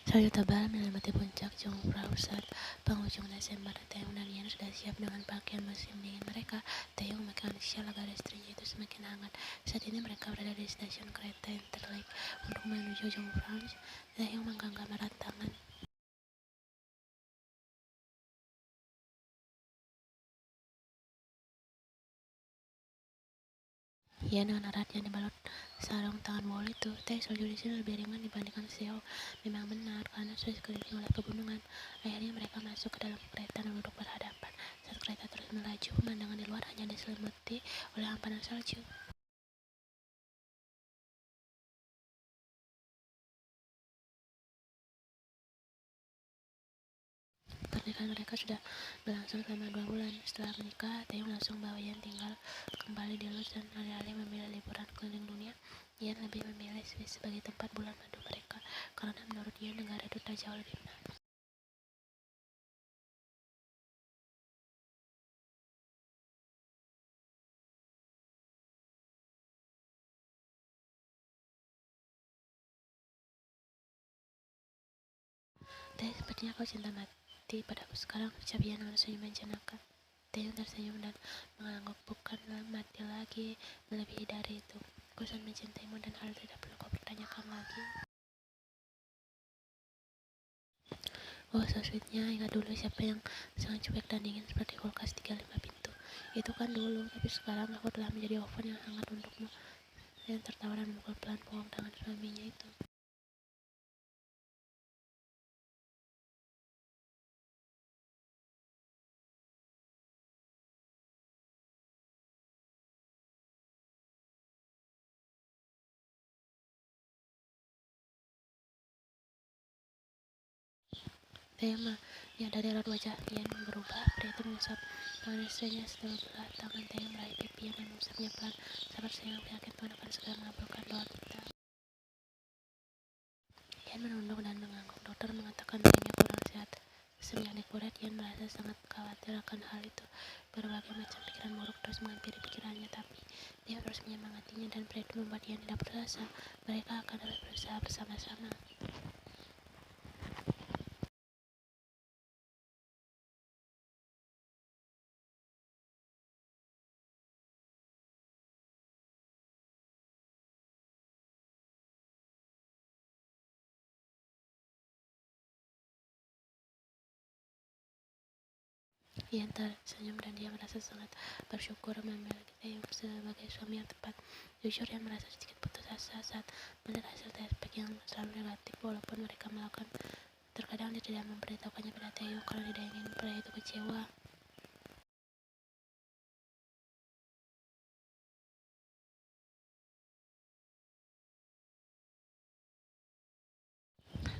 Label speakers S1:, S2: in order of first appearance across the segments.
S1: Salju tebal menyelimuti puncak Jungfrau saat penghujung Desember. Taeyong dan Yen sudah siap dengan pakaian musim dingin mereka. Taeyong makin antusias agar istrinya itu semakin hangat. Saat ini mereka berada di stasiun kereta Interlake untuk menuju Jungfrau. Taeyong menggenggam erat tangan Yen dengan erat yang dibalut sarung tangan wol itu. Teh salju di sini lebih ringan dibandingkan Seo. Memang benar, karena sudah dikelilingi oleh pegunungan. Akhirnya mereka masuk ke dalam kereta dan duduk berhadapan. Saat kereta terus melaju, pemandangan di luar hanya diselimuti oleh hamparan salju. Pernikahan mereka sudah berlangsung selama 2 bulan. Setelah menikah, Taeyong langsung bawa Yen tinggal kembali di Luz dan alih-alih memilih liburan keliling dunia, Yen lebih memilih Swiss sebagai tempat bulan madu mereka karena menurut Yen negara itu tak jauh lebih menarik. Teh, sepertinya kau cinta mati padaku sekarang, ucap Yen dengan senyuman jenaka. Taeyong tersenyum dan mengangguk, bukanlah mati lagi, melebihi dari itu. Aku sangat mencintaimu dan hal tidak perlu kau pertanyakan lagi. Oh, so sweetnya, ingat dulu siapa yang sangat cuek dan dingin seperti kulkas 35 pintu. Itu kan dulu, tapi sekarang aku telah menjadi oven yang hangat untukmu. Yang tertawa dan memukul pelan punggung tangan suaminya itu. Tema, ya dari raut wajah Ian berubah. Pria itu mengusap tangan istrinya setelah belah tangan Taeyong meraih pipinya dan mengusapnya pelan. Sabar sayang, aku yakin Tuhan akan segera mengabulkan doa kita. Ian menunduk dan mengangguk. Dokter mengatakan dirinya kurang sehat. Semenjak dikuret, Ian merasa sangat khawatir akan hal itu. Berbagai macam pikiran buruk terus menghampiri pikirannya, tapi dia terus menyemangatinya dan pria itu membuat Ian tidak putus asa. Mereka akan terus berusaha bersama-sama. Ian tersenyum dan dia merasa sangat bersyukur memiliki Taeyong sebagai suami yang tepat. Jujur, Ian merasa sedikit putus asa saat melihat hasil tes pack yang selalu negatif walaupun mereka melakukan. Terkadang dia tidak memberitahukannya pada Taeyong karena tidak ingin pria itu kecewa.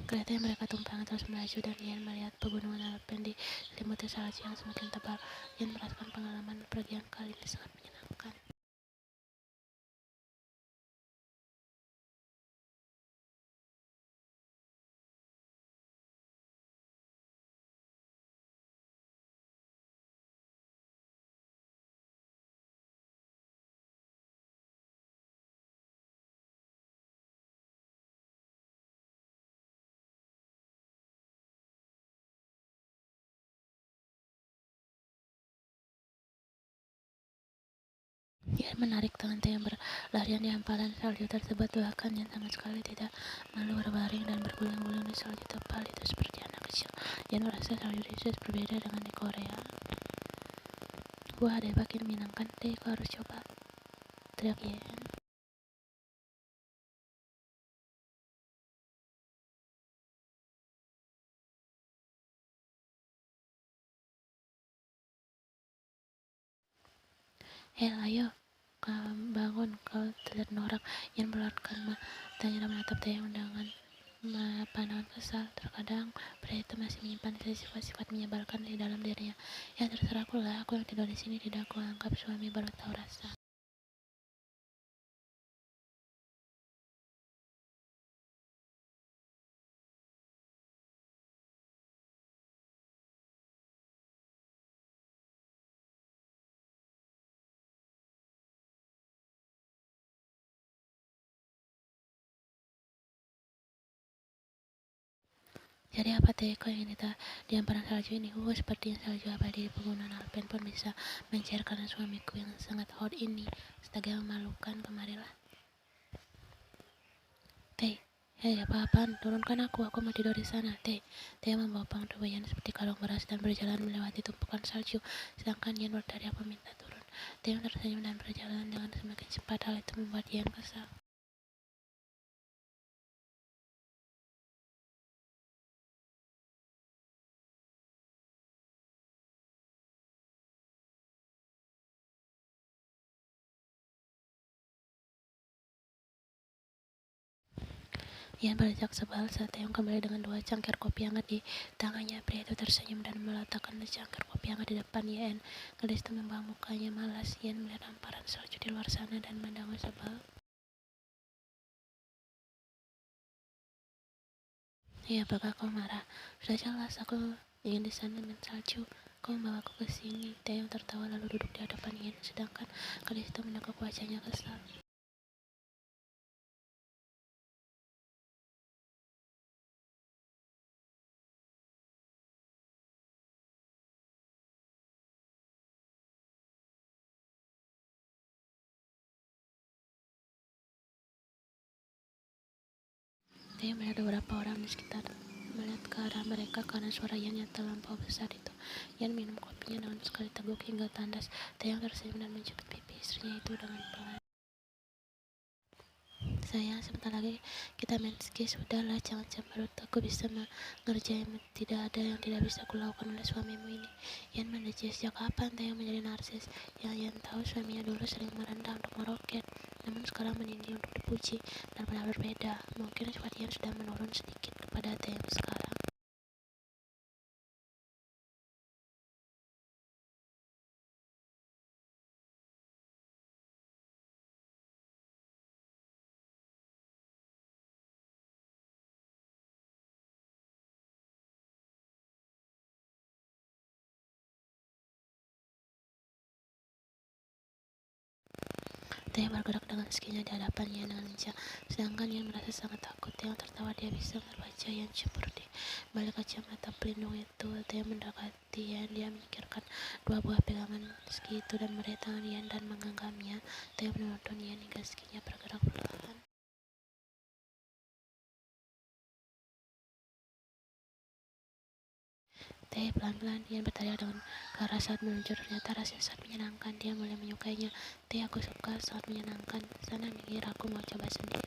S1: Kereta yang mereka tumpangi terus melaju dan Ian melihat pegunungan Alpen diselimuti salju yang semakin tebal. Ian merasakan pengalaman pergian kali ini sangat menyenangkan. Ian menarik tangan Taeyong berlarian di hamparan salju tersebut, bahkan Ian sama sekali tidak malu berbaring dan berguling-guling di salju tebal itu seperti anak kecil. Ian merasa salju di Swiss berbeda dengan di Korea. Wah, ada makin menyenangkan deh, kau harus coba, teriak Ian. Hel, ayo, bangun, kau terlihat norak. Ian mengeluarkan matanya dan menatap Taeyong dengan pandangan kesal. Terkadang pria itu masih menyimpan sifat-sifat menyebalkan di dalam dirinya. Ya terserah aku lah, aku yang tidur di sini tidak aku anggap suami baru tahu rasa. Jadi apa teko yang kita di hamparan salju ini? Seperti yang salju abadi di pegunungan Alpen pun bisa mencairkan suamiku yang sangat hot ini. Astaga, memalukan, kemarilah. Teh, hei apa-apaan? Turunkan aku mau tidur di sana. Teh membawa pangtubayan seperti kalung beras dan berjalan melewati tumpukan salju, sedangkan Yan berteriak meminta turun. Teh tersenyum dan berjalan dengan semakin cepat. Hal itu membuat Yan kesal. Ian beranjak sebal saat Taeyong kembali dengan 2 cangkir kopi hangat di tangannya. Pria itu tersenyum dan meletakkan cangkir kopi hangat di depan Ian. Gadis itu membawa mukanya malas. Ian melihat hamparan salju di luar sana dan memandangnya sebal. Iya, apakah kau marah? Sudah jelas aku ingin di sana main salju. Kau membawaku ke sini. Taeyong tertawa lalu duduk di hadapan Ian, sedangkan gadis itu meneguk wajahnya kesal. Dia melihat beberapa orang di sekitar melihat ke arah mereka karena suara Yan yang terlampau besar itu. Yan minum kopinya dengan sekali teguk hingga tandas. Taeyong tersenyum dan mencubit pipi istrinya itu dengan pelan. Sayang, sebentar lagi kita main ski. Sudahlah, jangan cemberut. Aku bisa mengerjaimu. Tidak ada yang tidak bisa kulakukan oleh suamimu ini. Yan mendesis. Sejak kapan Taeyong menjadi narsis? Yang Yan tahu suaminya dulu sering merendah untuk meroket, namun sekarang menindih untuk dipuji, dan benar berbeda. Mungkin sifat Yan sudah menurun sedikit kepada Taeyong sekarang. Taeyong bergerak dengan skinya di hadapannya dengan lincah, sedangkan Yan merasa sangat takut. Taeyong tertawa, dia bisa membaca Yan cemburu di balik kacamata pelindung itu. Taeyong mendekati Yan, dia menyingkirkan 2 buah pegangan ski itu dan meraih tangan Yan dan menggenggamnya. Taeyong menuntun Yan hingga skinya bergerak perlahan. Pelan-pelan Yan berteriak dengan keras saat meluncur. Ternyata rasanya sangat menyenangkan. Dia mulai menyukainya. Aku suka, sangat menyenangkan. Sana minggir, aku mau coba sendiri.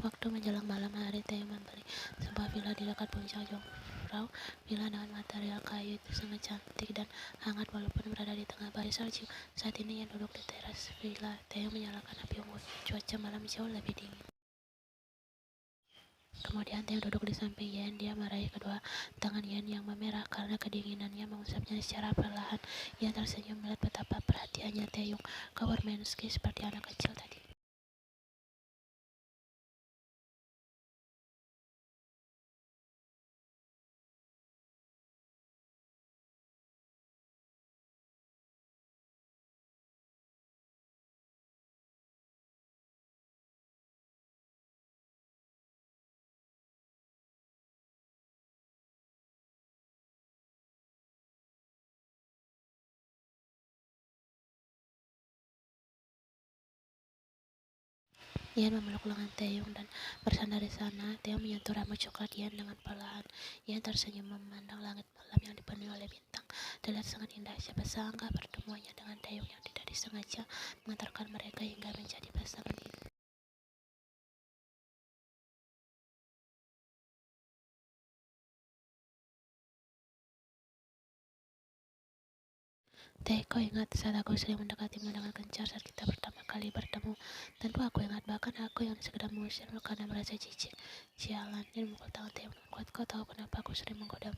S1: Waktu menjelang malam hari, Taeyong membeli sebuah villa di dekat puncak Jungfrau. Villa dengan material kayu itu sangat cantik dan hangat walaupun berada di tengah badai salju. Saat ini Yan duduk di teras villa. Taeyong menyalakan api unggun. Cuaca malam jauh lebih dingin. Kemudian Taeyong duduk di samping Yan. Dia meraih kedua tangan Yan yang memerah karena kedinginannya mengusapnya secara perlahan. Yan tersenyum melihat betapa perhatiannya Taeyong. Kau bermain ski seperti anak kecil tadi. Ian memeluk lengan Taeyong dan bersandar di sana. Taeyong menyentuh rambut coklat Ian dengan perlahan. Ian tersenyum memandang langit malam yang dipenuhi oleh bintang. Terlihat sangat indah. Siapa sangka pertemuannya dengan Taeyong yang tidak disengaja mengantarkan mereka hingga menjadi pasangan hidup. Kau ingat saat aku sering mendekatimu dengan gencar saat kita pertama kali bertemu? Tentu aku ingat, bahkan aku yang sekedar mengusirmu karena merasa jijik. Sialan, dia memukul tangan Taeyong dengan kuat. Kau tahu kenapa aku sering menggodamu?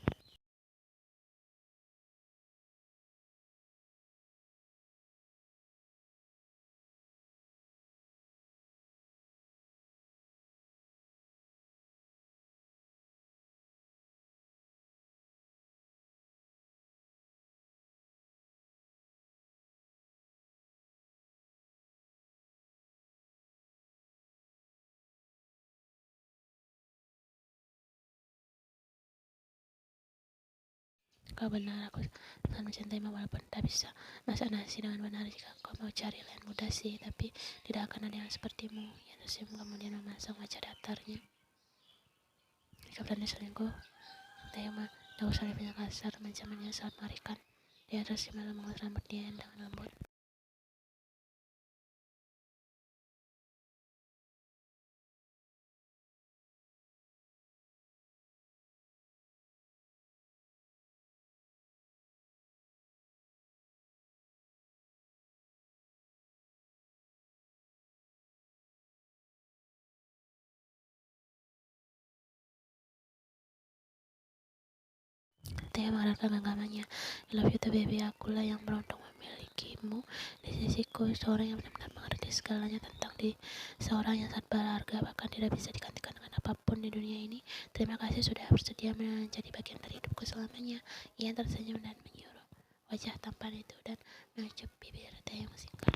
S1: Kau benar, aku sangat mencintaimu walaupun tak bisa masak nasi dengan benar. Jika kau mau cari lain mudah sih, tapi tidak akan ada yang sepertimu. Ia tersenyum kemudian memasang wajah datarnya. Jika berani selingkuh, Taeyong mendaur salibnya kasar, mencamannya saat mengerikan. Dia tersenyum lalu mengelus rambut dia dengan lembut. Taeyong mengarahkan genggamannya. I love you too baby, akulah yang beruntung memilikimu di sisiku. Seorang yang benar-benar mengerti segalanya tentang seorang yang sangat berharga, bahkan tidak bisa digantikan dengan apapun di dunia ini. Terima kasih sudah bersedia menjadi bagian dari hidupku selamanya. Ia tersenyum dan menyuruh wajah tampan itu dan mencup bibir Taeyong singkat.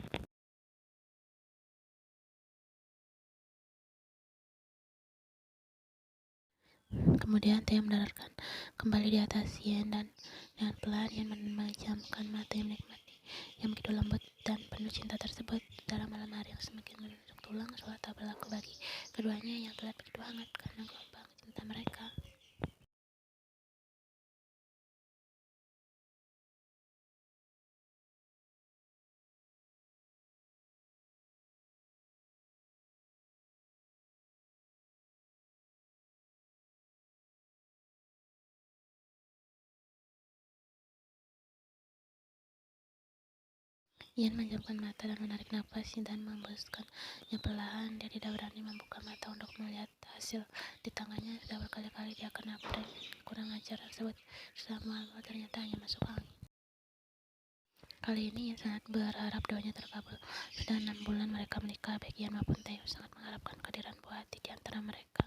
S1: Kemudian Taeyong mendaratkan kembali di atas Yen dan dengan pelan Yen memejamkan mata yang menikmati yang begitu lembut dan penuh cinta tersebut. Dalam malam hari yang semakin menusuk tulang, seolah tak berlaku bagi keduanya yang terlihat begitu hangat karena gelombang cinta mereka. Ian menjamkan mata dan menarik nafas dan menghembuskannya perlahan. Dia tidak berani membuka mata untuk melihat hasil di tangannya. Sudah berkali-kali dia kena prank kurang ajar tersebut. Sudah mual, ternyata hanya masuk angin. Kali ini Ian sangat berharap doanya terkabul. Sudah 6 bulan mereka menikah, baik Ian maupun Taeyong sangat mengharapkan kehadiran buah hati di antara mereka.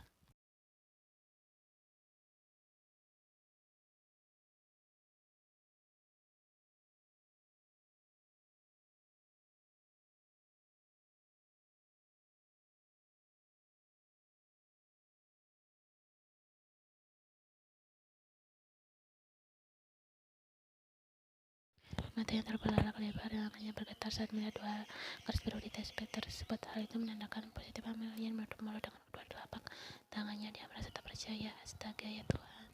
S1: Mata yang terbelalak lebar dan hanya bergetar saat melihat dua garis biru di tespek tersebut. Hal itu menandakan positif hamil. Ian menutup mulut dengan kedua telapak tangannya. Dia merasa tak percaya. Astaga ya Tuhan.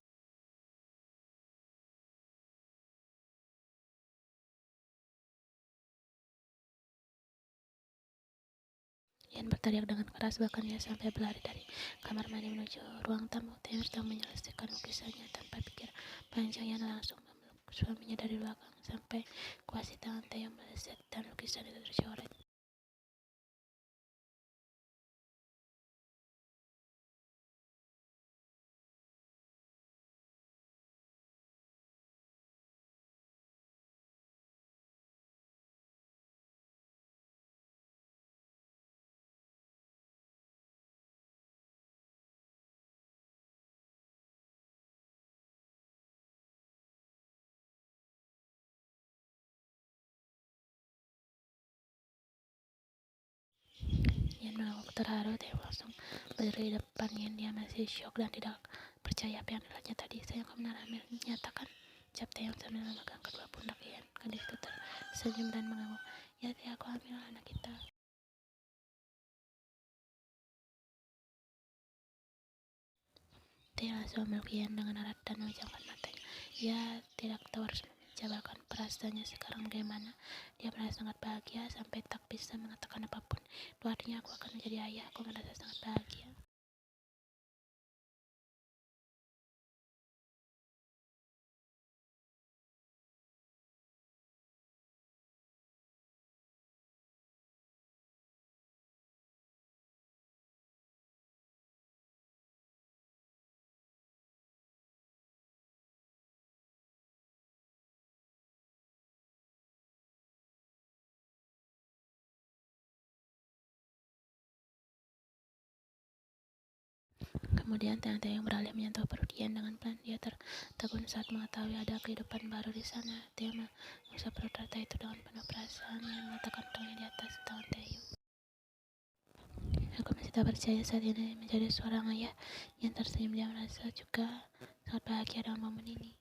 S1: Ian berteriak dengan keras, bahkan ia sampai berlari dari kamar mandi menuju ruang tamu. Taeyong sedang menyelesaikan lukisannya. Tanpa pikir panjang, Ian langsung memeluk suaminya dari belakang sampai kuasi tangan Taeyong meleset dan lukisan itu tercoret. Ian mengangguk terharu. Taeyong langsung berdiri di depan Ian. Dia masih syok dan tidak percaya apa yang dilihatnya tadi. Sayang kau benar hamil, nyatakan, ucap Taeyong sambil memegang kedua pundak Ian. Gadis itu tersenyum dan mengangguk. Ya, aku hamil anak kita. Taeyong langsung memeluk Ian dengan erat dan memejamkan matanya. Ia tidak tahu harus menjabarkan perasaannya sekarang bagaimana. Dia merasa sangat bahagia sampai tak bisa mengatakan apapun. Itu artinya aku akan menjadi ayah. Aku merasa sangat bahagia. Kemudian Taeyong beralih menyentuh perut Ian dengan pelan. Dia tertegun saat mengetahui ada kehidupan baru di sana. Taeyong mengusap perut rata itu dengan penuh perasaan. Ian meletakkan tangannya di atas tangan Taeyong. Aku masih tak percaya saat ini menjadi seorang ayah. Ian tersenyum. Dia merasa juga sangat bahagia dengan momen ini.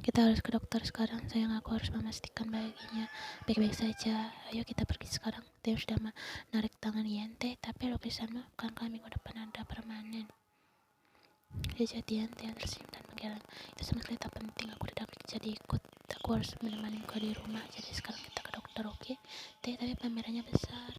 S1: Kita harus ke dokter sekarang, sayang. Aku harus memastikan bayinya baik-baik saja. Ayo kita pergi sekarang. Theo sudah menarik tangan Yente, tapi lukisanmu bukankah minggu depan ada permanen? Kejadian Theo tersenyum dan menggeleng. Itu sama sekali tak penting, aku tidak jadi ikut. Aku harus menemani kau di rumah, jadi sekarang kita ke dokter, oke? Theo, tapi pamerannya besar.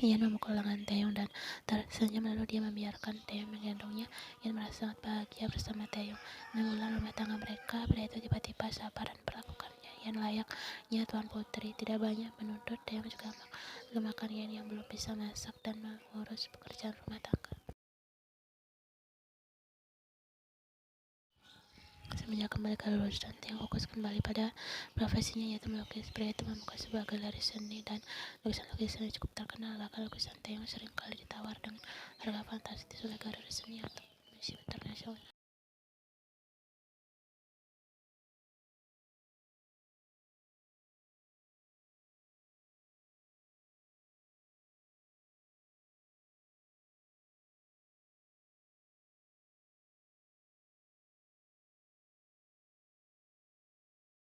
S1: Ian memukul lengan Taeyong dan tersenyum, lalu dia membiarkan Taeyong menggendongnya. Ian merasa sangat bahagia bersama Taeyong. 6 bulan rumah tangga mereka, pada itu tiba-tiba sabar dan perlakukannya Ian layaknya tuan putri. Tidak banyak menuntut, Taeyong juga memakan Ian yang belum bisa masak dan mengurus pekerjaan rumah tangga. Semenjak kembali ke lulusan, Taeyong fokus kembali pada profesinya, yaitu melukis. Pria itu membuka sebuah galeri seni dan lukisan-lukisannya cukup terkenal. Bahkan lukisan Taeyong sering kali ditawar dengan harga fantastis oleh galeri seni atau museum internasional.